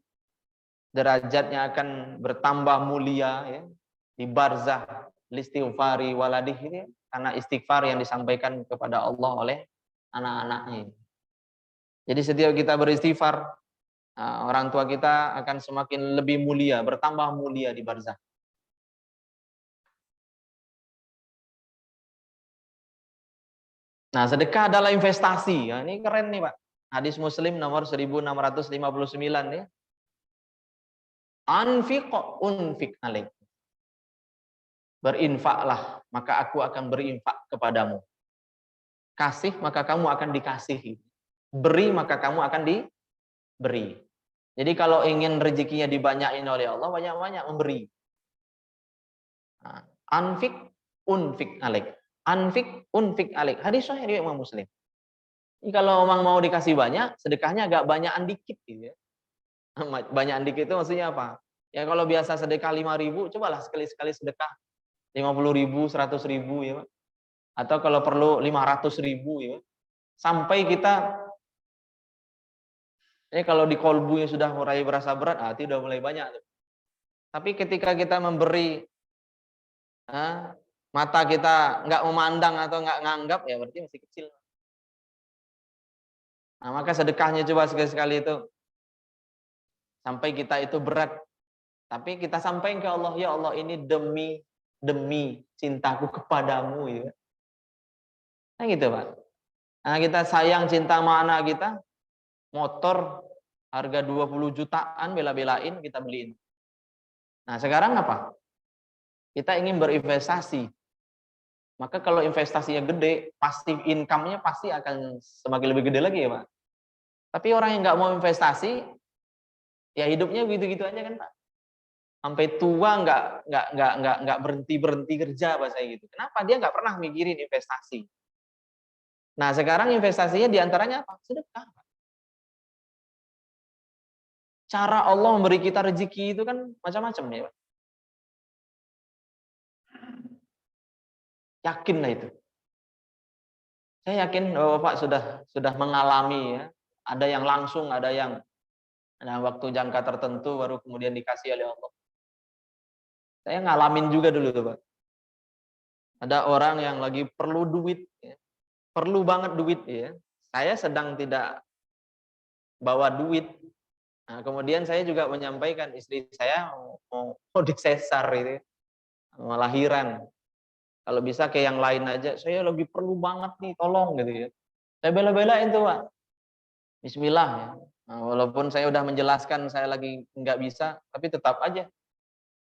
derajatnya akan bertambah mulia ya, di barzah listighfari waladih ini, karena istighfar yang disampaikan kepada Allah oleh anak-anaknya. Jadi setiap kita beristighfar, orang tua kita akan semakin lebih mulia, bertambah mulia di barzah. Nah, sedekah adalah investasi. Nah, ini keren nih Pak. Hadis Muslim nomor 1659 ya. Anfiq alaik. Berinfaklah, maka aku akan berinfak kepadamu. Kasih, maka kamu akan dikasihi. Beri, maka kamu akan diberi. Jadi kalau ingin rezekinya dibanyakin oleh Allah, banyak-banyak memberi. Nah, anfik, unfik alik. Anfik, unfik alik. Hadis sahih riwayat Imam Muslim. Jadi kalau memang mau dikasih banyak, sedekahnya agak banyakan dikit gitu ya. Banyakan dikit itu maksudnya apa? Ya kalau biasa sedekah 5.000, cobalah sekali-sekali sedekah 50.000, 100.000 ya Pak. Atau kalau perlu 500.000 ya. Sampai kita kalau di kolbunya sudah mulai berasa berat, hati udah mulai banyak. Tapi ketika kita memberi, mata kita nggak memandang atau nggak nganggap, ya berarti masih kecil. Nah, maka sedekahnya coba sekali-sekali itu sampai kita itu berat. Tapi kita sampaikan ke Allah, ya Allah ini demi cintaku kepadamu ya. Nah gitu Pak. Nah kita sayang cinta sama anak kita, motor harga 20 jutaan bela-belain kita beliin. Nah sekarang apa? Kita ingin berinvestasi. Maka kalau investasinya gede, passive income-nya pasti akan semakin lebih gede lagi ya Pak. Tapi orang yang nggak mau investasi, ya hidupnya begitu-gitu aja kan Pak. Sampai tua nggak berhenti kerja bahasa gitu. Kenapa? Dia nggak pernah mikirin investasi. Nah sekarang investasinya diantaranya apa? Sedekah. Cara Allah memberi kita rezeki itu kan macam-macam ya Pak. Yakinlah itu. Saya yakin Bapak sudah mengalami ya. Ada yang langsung, ada yang waktu jangka tertentu baru kemudian dikasih oleh Allah. Saya ngalamin juga dulu tuh Pak. Ada orang yang lagi perlu duit, ya. Perlu banget duit ya. Saya sedang tidak bawa duit. Nah, kemudian saya juga menyampaikan istri saya mau disesar itu, mau lahiran. Kalau bisa kayak yang lain aja, saya lagi perlu banget nih, tolong gitu ya. Saya bela-belain tuh Pak. Bismillah ya. Nah, walaupun saya udah menjelaskan saya lagi nggak bisa, tapi tetap aja.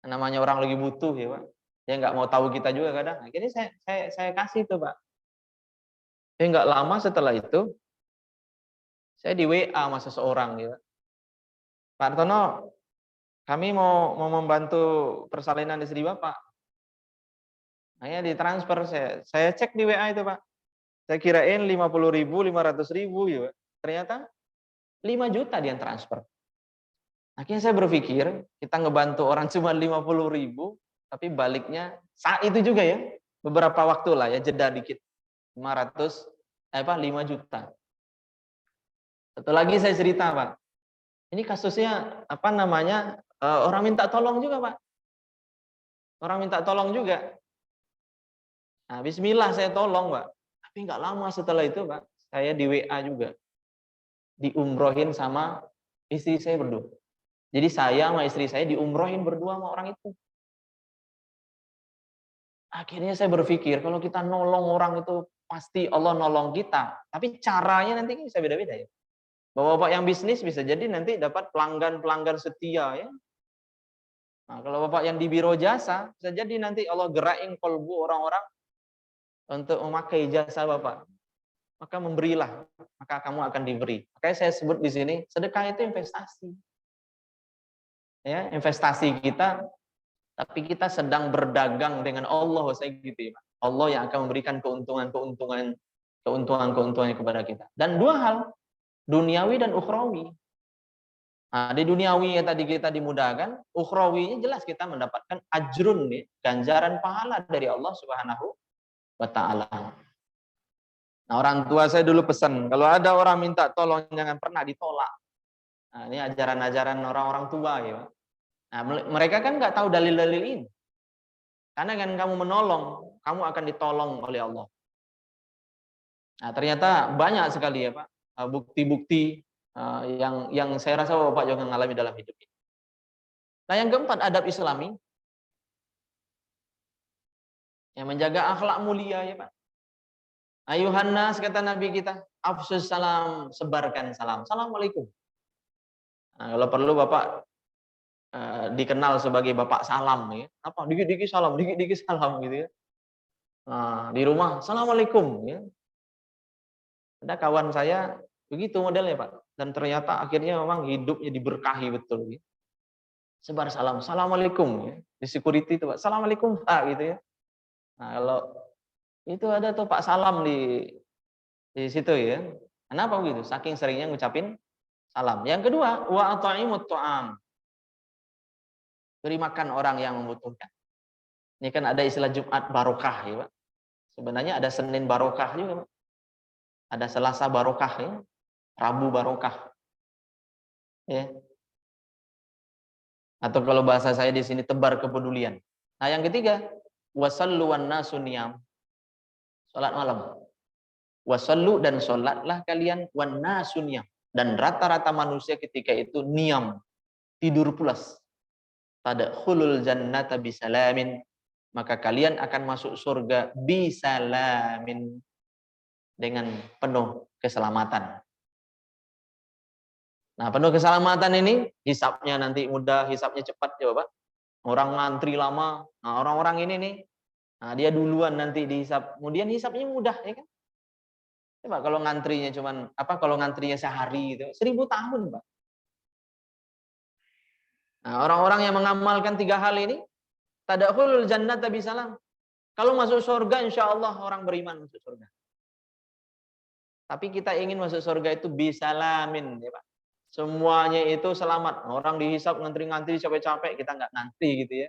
Namanya orang lagi butuh ya Pak. Dia nggak mau tahu kita juga kadang. Akhirnya saya kasih tuh Pak. Saya nggak lama setelah itu, saya di WA sama seseorang ya. Pak Artono, kami mau membantu persalinan istri Bapak. Hanya ditransfer, saya cek di WA itu Pak. Saya kirain 50.000, 500.000 ya Pak. Ternyata 5 juta dia transfer. Akhirnya saya berpikir, kita ngebantu orang cuma 50.000, tapi baliknya saat itu juga ya, beberapa waktu lah ya, jeda dikit. 5 juta. Satu lagi saya cerita Pak. Ini kasusnya orang minta tolong juga Pak. Orang minta tolong juga. Nah, bismillah saya tolong Pak. Tapi nggak lama setelah itu Pak, saya di WA juga. Diumrohin sama istri saya berdua. Jadi saya sama istri saya diumrohin berdua sama orang itu. Akhirnya saya berpikir, kalau kita nolong orang itu pasti Allah nolong kita. Tapi caranya nanti bisa beda-beda ya. Bapak-bapak yang bisnis bisa jadi nanti dapat pelanggan-pelanggan setia ya. Nah, kalau bapak yang di biro jasa, bisa jadi nanti Allah gerakin kolbu orang-orang untuk memakai jasa bapak. Maka memberilah, maka kamu akan diberi. Makanya saya sebut di sini, sedekah itu investasi. Ya, investasi kita, tapi kita sedang berdagang dengan Allah, saya gitu ya. Allah yang akan memberikan keuntungan kepada kita. Dan dua hal, duniawi dan ukhrawi. Nah, di duniawi yang tadi kita dimudahkan, ukhrawinya jelas kita mendapatkan ajrun nih, ganjaran pahala dari Allah Subhanahu wa taala. Nah, orang tua saya dulu pesan, kalau ada orang minta tolong jangan pernah ditolak. Nah, ini ajaran-ajaran orang-orang tua ya. Nah, mereka kan nggak tahu dalil-dalil ini. Karena kan kamu menolong, kamu akan ditolong oleh Allah. Nah, ternyata banyak sekali ya Pak, bukti-bukti yang saya rasa Bapak juga mengalami dalam hidup ini. Nah, yang keempat, adab Islami. Yang menjaga akhlak mulia ya Pak. Ayuhan nas, kata Nabi kita, afsus salam, sebarkan salam. Assalamualaikum. Nah, kalau perlu Bapak dikenal sebagai bapak salam ya. Apa dikit-dikit salam, dikit-dikit salam gitu ya. Nah, di rumah assalamualaikum ya. Ada kawan saya begitu modelnya Pak. Dan ternyata akhirnya memang hidupnya diberkahi betul. Ya. Sebar salam, assalamualaikum ya. Di security itu Pak, assalamualaikum Pak gitu ya. Nah kalau itu ada tuh Pak salam di situ ya. Kenapa begitu? Saking seringnya ngucapin salam. Yang kedua, wa at'imut ta'am. Beri makan orang yang membutuhkan. Ini kan ada istilah Jumat barokah ya Pak. Sebenarnya ada Senin barokah juga Pak. Ada Selasa barokah ya. Rabu barokah. Ya. Atau kalau bahasa saya di sini tebar kepedulian. Nah, yang ketiga, wasallu wan nasu niyam. Salat malam. Wasallu dan salatlah kalian wan nasu niyam. Dan rata-rata manusia ketika itu niyam, tidur pulas. Tadkhulul jannata bisalamin, maka kalian akan masuk surga bisalamin, dengan penuh keselamatan. Nah, penuh keselamatan ini hisapnya nanti mudah, hisapnya cepat coba Pak. Orang ngantri lama. Nah, orang-orang ini nih, nah dia duluan nanti dihisap. Kemudian hisapnya mudah ya kan? Coba kalau ngantrinya cuman kalau ngantrinya sehari gitu, 1000 tahun, Pak. Nah, orang-orang yang mengamalkan 3 hal ini, tadkhulul jannata bisalam. Kalau masuk surga insya Allah orang beriman masuk surga. Tapi kita ingin masuk surga itu bisalamin ya Pak. Semuanya itu selamat. Orang dihisap ngantri-ngantri capek-capek, kita nggak ngantri gitu ya.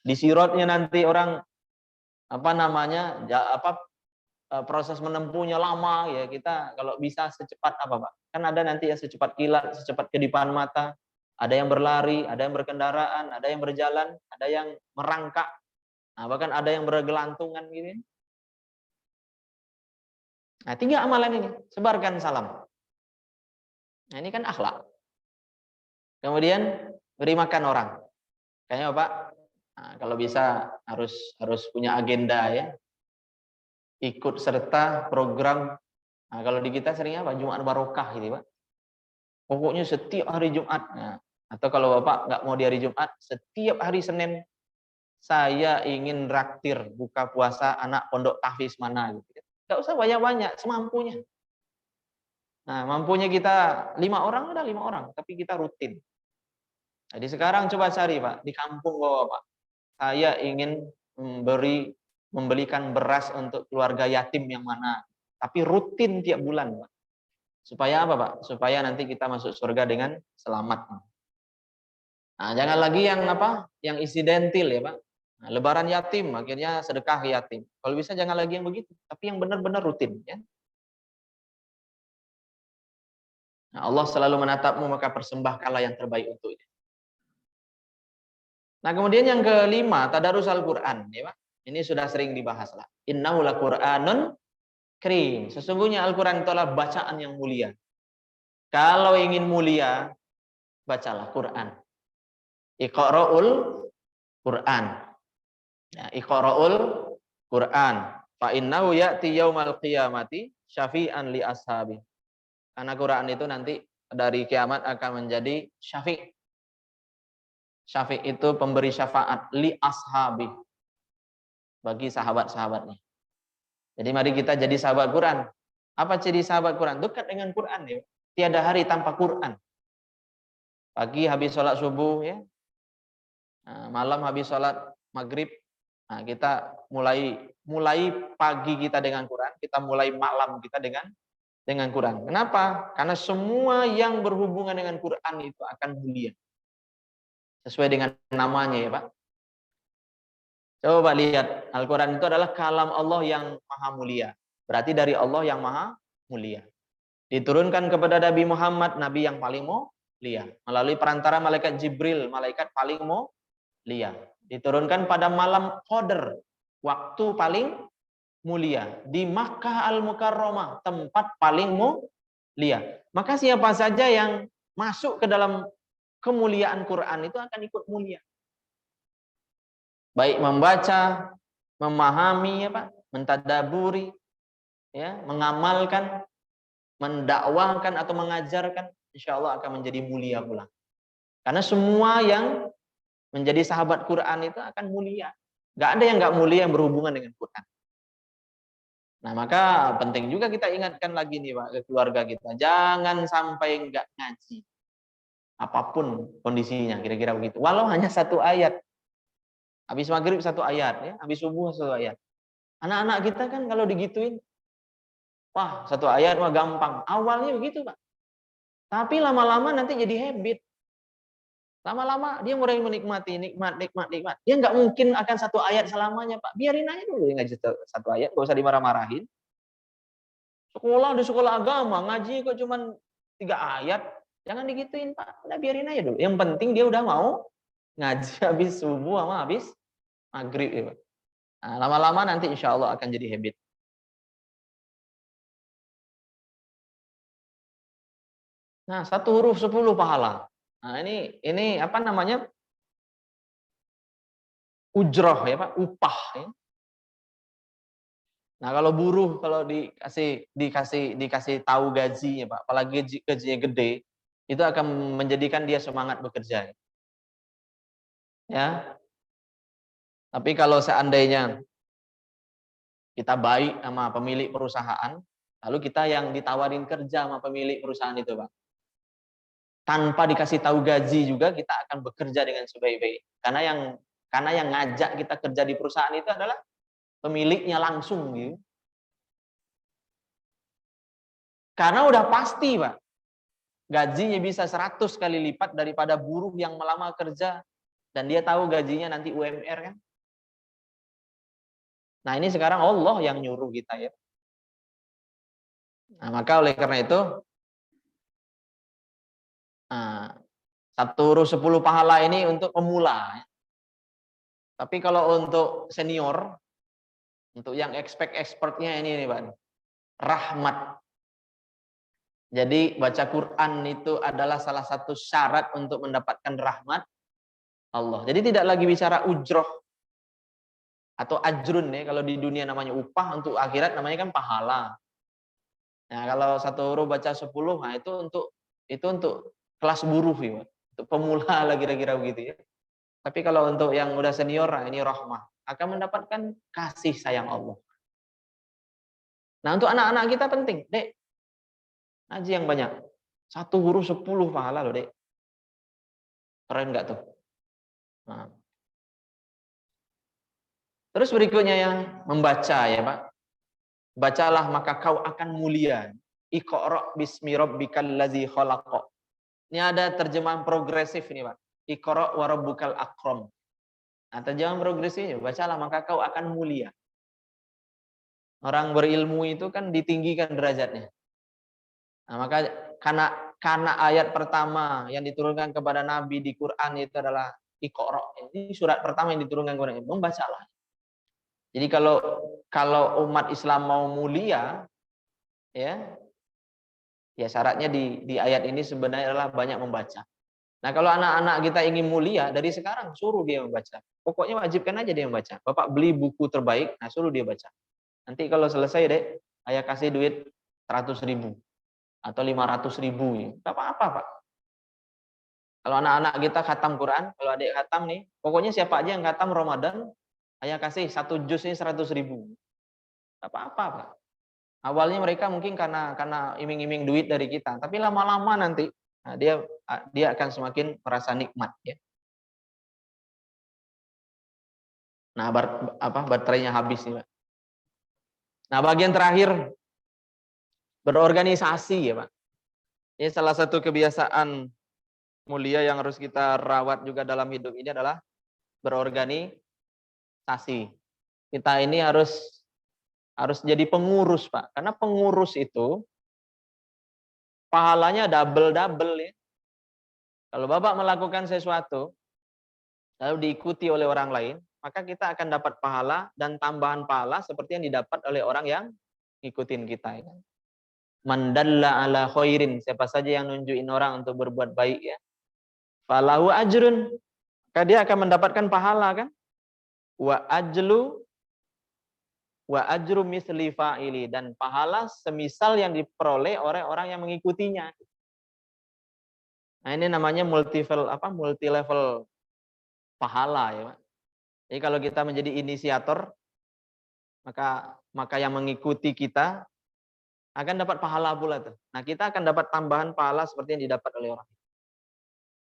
Di sirotnya nanti orang proses menempuhnya lama ya, kita kalau bisa secepat Pak? Kan ada nanti yang secepat kilat, secepat kedipan mata. Ada yang berlari, ada yang berkendaraan, ada yang berjalan, ada yang merangkak. Nah, bahkan ada yang bergelantungan gitu. Nah, 3 amalan ini, sebarkan salam. Nah, ini kan akhlak. Kemudian beri makan orang. Kayaknya Pak, nah, kalau bisa harus punya agenda ya. Ikut serta program. Nah, kalau di kita seringnya apa? Jumat barokah gitu Pak. Pokoknya setiap hari Jumat. Nah, atau kalau Bapak nggak mau di hari Jumat, setiap hari Senin saya ingin raktir buka puasa anak pondok tahfiz mana gitu. Nggak usah banyak-banyak, semampunya. Nah, mampunya kita 5 orang, ada 5 orang, tapi kita rutin. Jadi sekarang coba cari Pak, di kampung Bapak, saya ingin membelikan beras untuk keluarga yatim yang mana. Tapi rutin tiap bulan Pak. Supaya apa Pak? Supaya nanti kita masuk surga dengan selamat. Nah, jangan lagi yang insidentil ya Pak. Nah, lebaran yatim, akhirnya sedekah yatim. Kalau bisa jangan lagi yang begitu, tapi yang benar-benar rutin ya. Nah, Allah selalu menatapmu, maka persembahkanlah yang terbaik untuknya. Nah, kemudian yang kelima, tadarus Al-Qur'an, ya Pak. Ini sudah sering dibahas lah. Innahu laqur'anun karim. Sesungguhnya Al-Qur'an itu adalah bacaan yang mulia. Kalau ingin mulia, bacalah Qur'an. Iqra'ul Qur'an. Ya, Iqra'ul Qur'an. Fa innahu ya'ti yaumal qiyamati syafi'an li ashabi. Karena Quran itu nanti dari kiamat akan menjadi syafi'. Syafi' itu pemberi syafaat li ashabi, bagi sahabat-sahabatnya. Jadi mari kita jadi sahabat Quran. Apa ciri sahabat Quran? Dekat dengan Quran ya. Tiada hari tanpa Quran. Pagi habis sholat subuh ya. Nah, malam habis sholat maghrib. Nah, kita mulai pagi kita dengan Quran, kita mulai malam kita dengan Quran. Kenapa? Karena semua yang berhubungan dengan Quran itu akan mulia. Sesuai dengan namanya ya Pak. Coba lihat, Al-Quran itu adalah kalam Allah yang maha mulia. Berarti dari Allah yang maha mulia. Diturunkan kepada Nabi Muhammad, Nabi yang paling mulia. Melalui perantara malaikat Jibril, malaikat paling mulia. Diturunkan pada malam Qadar, waktu paling mulia. Di Makkah Al-Mukarramah, tempat paling mulia. Maka siapa saja yang masuk ke dalam kemuliaan Quran itu akan ikut mulia. Baik membaca, memahami ya Pak, mentadaburi, ya, mengamalkan, mendakwahkan atau mengajarkan, insya Allah akan menjadi mulia pula. Karena semua yang menjadi sahabat Quran itu akan mulia. Nggak ada yang nggak mulia yang berhubungan dengan Quran. Nah, maka penting juga kita ingatkan lagi nih Pak, ke keluarga kita. Jangan sampai nggak ngaji. Apapun kondisinya, kira-kira begitu. Walau hanya satu ayat. Habis maghrib satu ayat, ya. Habis subuh satu ayat. Anak-anak kita kan kalau digituin, wah satu ayat wah gampang. Awalnya begitu Pak. Tapi lama-lama nanti jadi habit. Lama-lama dia mulai menikmati, nikmat. Dia nggak mungkin akan satu ayat selamanya, Pak. Biarin aja dulu dia ngaji satu ayat, nggak usah dimarah-marahin. Sekolah di sekolah agama, ngaji kok cuman 3 ayat. Jangan digituin, Pak. Udah biarin aja dulu. Yang penting dia udah mau ngaji habis subuh sama habis maghrib. Ya, Pak. Nah, lama-lama nanti insya Allah akan jadi habit. Nah, 1 huruf 10 pahala. Nah, ini apa namanya? Ujroh ya, Pak, upah ya. Nah, kalau buruh kalau dikasih tahu gajinya, Pak, apalagi gajinya gede, itu akan menjadikan dia semangat bekerja. Ya. Tapi kalau seandainya kita baik sama pemilik perusahaan, lalu kita yang ditawarin kerja sama pemilik perusahaan itu, Pak. Tanpa dikasih tahu gaji juga kita akan bekerja dengan sebaik-baik. Karena yang ngajak kita kerja di perusahaan itu adalah pemiliknya langsung gitu. Karena udah pasti, Pak. Gajinya bisa 100 kali lipat daripada buruh yang melamar kerja dan dia tahu gajinya nanti UMR kan. Nah, ini sekarang Allah yang nyuruh kita ya. Nah, maka oleh karena itu 1/10 pahala ini untuk pemula. Tapi kalau untuk senior, untuk yang expertnya ini nih Pak, rahmat. Jadi baca Quran itu adalah salah satu syarat untuk mendapatkan rahmat Allah. Jadi tidak lagi bicara ujroh atau ajrun ya, kalau di dunia namanya upah, untuk akhirat namanya kan pahala. Nah, kalau 1 huruf baca 10, nah itu untuk kelas buruh ya, untuk pemula lah kira-kira begitu ya. Tapi kalau untuk yang udah senior, nah ini rahmah, akan mendapatkan kasih sayang Allah. Nah, untuk anak-anak kita penting, Dek, ngaji yang banyak. 1 huruf 10 pahala loh, Dek. Keren nggak tuh? Nah. Terus berikutnya yang membaca ya, Pak. Bacalah maka kau akan mulia. Iqra' bismi rabbikal ladzi khalaq. Ini ada terjemahan progresif ini, Pak. Iqra' wa rabbukal akram. Nah, terjemahan progresifnya, bacalah maka kau akan mulia. Orang berilmu itu kan ditinggikan derajatnya. Nah, maka karena ayat pertama yang diturunkan kepada Nabi di Quran itu adalah Iqra'. Ini surat pertama yang diturunkan kepada Nabi. Membacalah. Jadi kalau umat Islam mau mulia, ya syaratnya di ayat ini sebenarnya adalah banyak membaca. Nah, kalau anak-anak kita ingin mulia, dari sekarang suruh dia membaca. Pokoknya wajibkan aja dia membaca. Bapak beli buku terbaik, nah suruh dia baca. Nanti kalau selesai, Dek, ayah kasih duit 100.000 atau 500.000. Enggak apa-apa, Pak. Kalau anak-anak kita khatam Quran, kalau adik khatam nih, pokoknya siapa aja yang khatam Ramadan, ayah kasih 1 juz ini 100.000. Enggak apa-apa, Pak. Awalnya mereka mungkin karena iming-iming duit dari kita, tapi lama-lama nanti nah, dia akan semakin merasa nikmat ya. Nah, baterainya habis nih, Pak. Nah, bagian terakhir berorganisasi ya, Pak. Ini salah satu kebiasaan mulia yang harus kita rawat juga dalam hidup ini adalah berorganisasi. Kita ini harus jadi pengurus, Pak. Karena pengurus itu pahalanya double-double ya. Kalau Bapak melakukan sesuatu lalu diikuti oleh orang lain, maka kita akan dapat pahala dan tambahan pahala seperti yang didapat oleh orang yang ngikutin kita ya. Mandalla ala khairin, siapa saja yang nunjukin orang untuk berbuat baik ya. Falahu ajrun, maka dia akan mendapatkan pahala kan? Wa ajru misli fa'ili, dan pahala semisal yang diperoleh oleh orang yang mengikutinya. Nah, ini namanya multi level pahala ya, Pak. Jadi kalau kita menjadi inisiator, maka yang mengikuti kita akan dapat pahala pula tuh. Nah, kita akan dapat tambahan pahala seperti yang didapat oleh orang.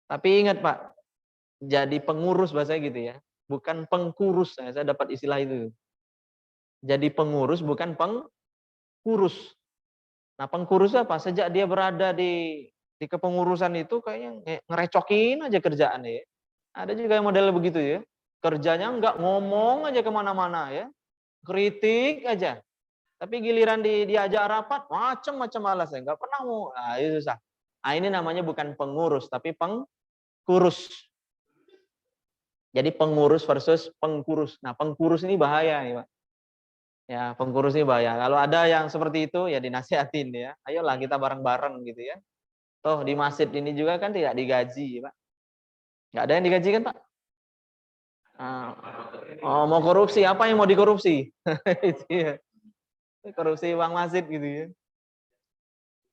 Tapi ingat, Pak, jadi pengurus bahasa gitu ya, bukan pengkurus. Saya dapat istilah itu. Jadi pengurus bukan pengkurus. Nah, pengkurus apa? Sejak dia berada di kepengurusan itu kayaknya ngerecokin aja kerjaannya ya. Ada juga yang model begitu ya. Kerjanya nggak ngomong aja kemana-mana ya. Kritik aja. Tapi giliran diajak rapat, macam-macam alasan. Nggak pernah mau. Nah, itu susah. Nah, ini namanya bukan pengurus, tapi pengkurus. Jadi pengurus versus pengkurus. Nah, pengkurus ini bahaya nih, Pak. Ya, pengurus ini bahaya. Kalau ada yang seperti itu, ya dinasihatin ya. Ayolah kita bareng-bareng gitu ya. Toh di masjid ini juga kan tidak digaji, Pak. Nggak ada yang digaji kan, Pak? Nah, oh, mau korupsi, apa yang mau dikorupsi? Itu ya. Korupsi uang masjid gitu ya.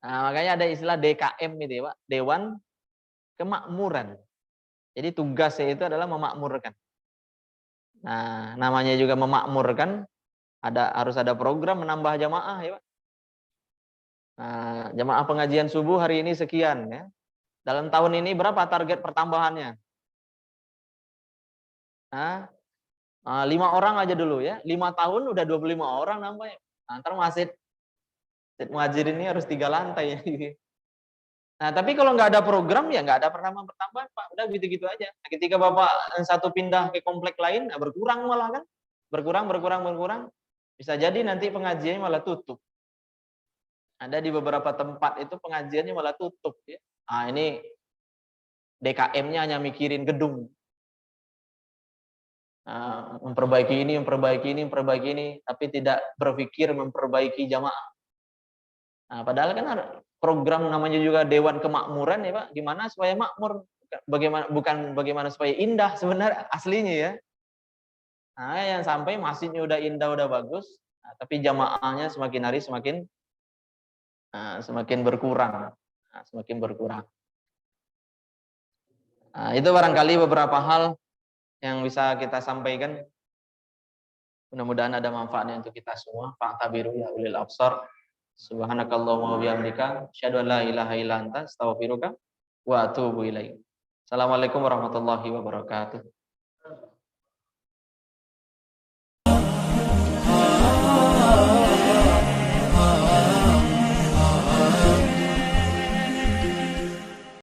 Nah, makanya ada istilah DKM gitu ya, Pak. Dewan Kemakmuran. Jadi tugasnya itu adalah memakmurkan. Nah, namanya juga memakmurkan, harus ada program menambah jamaah ya, Pak. Nah, jamaah pengajian subuh hari ini sekian ya. Dalam tahun ini berapa target pertambahannya? Nah, 5 orang aja dulu ya. 5 tahun udah 25 orang nambahnya. Nah, ntar masjid muhajir ini harus 3 lantai ya. Nah, tapi kalau nggak ada program ya nggak ada pertambahan Pak. Udah gitu-gitu aja. Nah, ketika Bapak satu pindah ke komplek lain, nah berkurang malah kan. Berkurang. Bisa jadi nanti pengajiannya malah tutup. Ada di beberapa tempat itu pengajiannya malah tutup ya. Ah, ini DKM-nya hanya mikirin gedung. Memperbaiki ini, tapi tidak berpikir memperbaiki jamaah. Nah, padahal kan ada program namanya juga Dewan Kemakmuran ya Pak, gimana supaya makmur, bukan bagaimana supaya indah sebenarnya aslinya ya. Nah, yang sampai masjidnya udah indah, udah bagus, tapi jamaahnya semakin hari semakin berkurang, semakin berkurang. Nah, itu barangkali beberapa hal yang bisa kita sampaikan. Mudah-mudahan ada manfaatnya untuk kita semua. Fa'tabiru ya ulil absar. Subhanakallahumma wa bihamdika asyhadu an la ilaha illa anta astaghfiruka wa atubu ilaik. Assalamualaikum warahmatullahi wabarakatuh.